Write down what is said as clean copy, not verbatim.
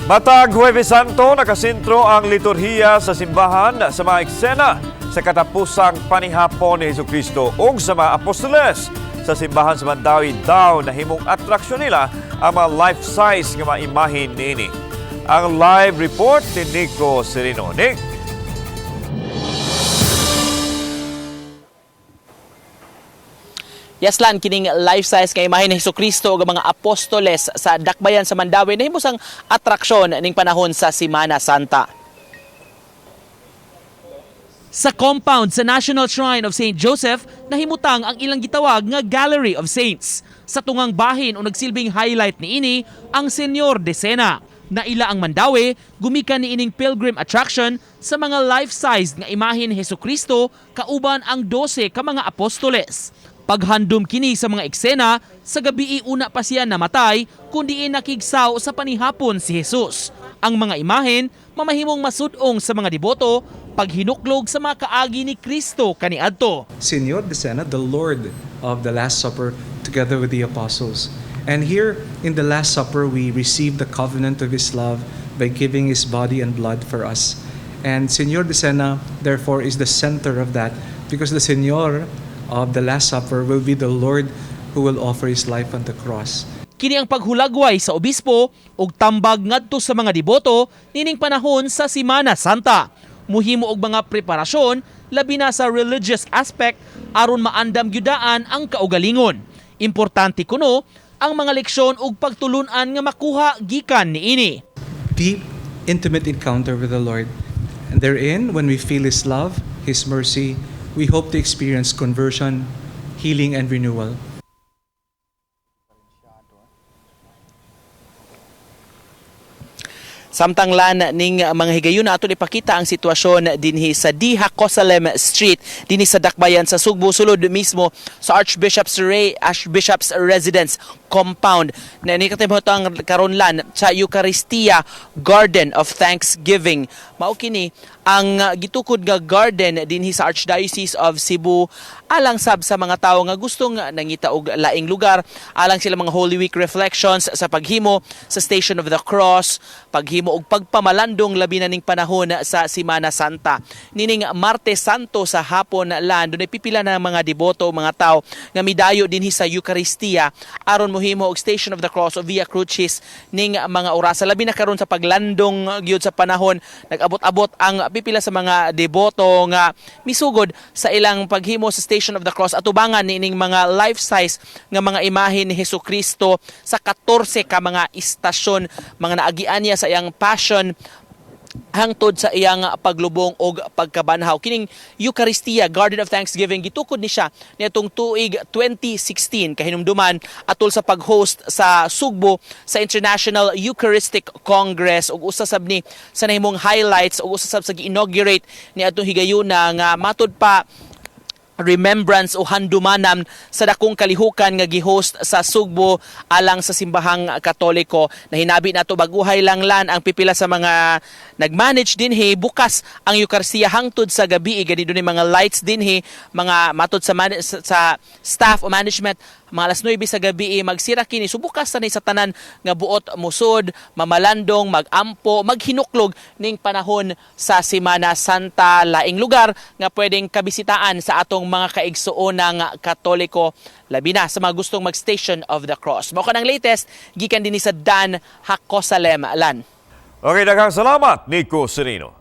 Matag Huwebes Santo, nakasentro ang liturhiya sa simbahan sa mga eksena sa katapusang panihapon ni Jesucristo ug sa mga apostoles. Sa simbahan sa Mandawi daw na himong atraksyon nila ang mga life-size nga mga imahin niini. Ang live report ni Nico Serino. Nick? Yaslan, kining life-size nga imahe ni Jesucristo ug mga apostoles sa dakbayan sa Mandawi nahimo sang atraksyon ning panahon sa Semana Santa. Sa compound sa National Shrine of St. Joseph, nahimutang ang ilang gitawag nga Gallery of Saints. Sa tungang bahin o nagsilbing highlight niini ang Senyor de Sena. Naila ang Mandawi, gumikan niining pilgrim attraction sa mga life-size nga imahe ni Jesucristo kauban ang 12 ka mga apostoles. Paghandom kini sa mga eksena, sa gabi una pa siya namatay kundi nakigsaw sa panihapon si Jesus. Ang mga imahen mamahimong masudong sa mga deboto paghinuklog sa mga kaagi ni Kristo kaniadto. Senyor de Sena, the Lord of the Last Supper together with the apostles. And here in the Last Supper we receive the covenant of His love by giving His body and blood for us. And Senyor de Sena therefore is the center of that because the Senyor of the Last Supper will be the Lord who will offer His life on the cross. Kini ang paghulagway sa obispo ug tambag ngadto sa mga deboto nining panahon sa Semana Santa. Muhimo og mga preparasyon labi na sa religious aspect aron maandam gyudaan ang kaugalingon. Importante kuno ang mga leksyon ug pagtulunan nga makuha gikan niini. Deep, intimate encounter with the Lord. And therein, when we feel His love, His mercy, we hope to experience conversion, healing, and renewal. Samtanglan ning mga higayon na aton ipakita ang sitwasyon dinhi sa Diha Cosalem Street dinhi sa dakbayan sa Sugbo sulod mismo sa Archbishop's Residence compound na ni katibotang karonlan sa Eucharistia Garden of Thanksgiving. Mao kini ang gitukod nga garden dinhi sa Archdiocese of Cebu alang sab sa mga tawo nga gustong nangita og laing lugar, alang sila mga Holy Week reflections sa paghimo sa Station of the Cross, paghimo og pagpamalandong labi na ning panahon sa Semana Santa. Nining Martes Santo sa hapon lan dunay pipila na mga deboto, mga tawo nga midayo dinhi sa Eucharistia aron mohimo og Station of the Cross o Via Crucis ning mga oras. Labi na karon sa paglandong gyud sa panahon, nag-abot-abot ang pipila sa mga deboto nga misugod sa ilang paghimo sa Station of the Cross at ubangan nining mga life-size nga mga imahe ni Jesucristo sa 14 ka mga istasyon, mga naagian niya sa iyang passion hangtod sa iyang paglubong og pagkabanhaw. Kining Eucharistia Garden of Thanksgiving gitukod ni siya niadtong tuig 2016 kahinumduman atol sa pag-host sa Sugbo sa International Eucharistic Congress ug usa sab ni sa nahimong highlights ug usa sab sa gi-inaugurate niadtong higayuna nga matud pa remembrance o handumanam sa dakong kalihukan nga gi-host sa Sugbo alang sa simbahang Katoliko. Nahinabi nato baguhay lang lan ang pipila sa mga nagmanage dinhi bukas ang Eucharistia hangtod sa gabi gani dunay mga lights dinhi, mga matod sa staff o management mga alas 9 sa gabi magsira kini subukas sa tanan nga buot musod, mamalandong, magampo, maghinuklog ning panahon sa Semana Santa, laing lugar nga pwedeng kabisitaan sa atong mga kaigsuonang Katoliko labi na sa mga gustong mag-Station of the Cross. Mao kanang latest gikan dinhi sa Dan Hacosalem lan. Okay, daghang salamat Nico Serino.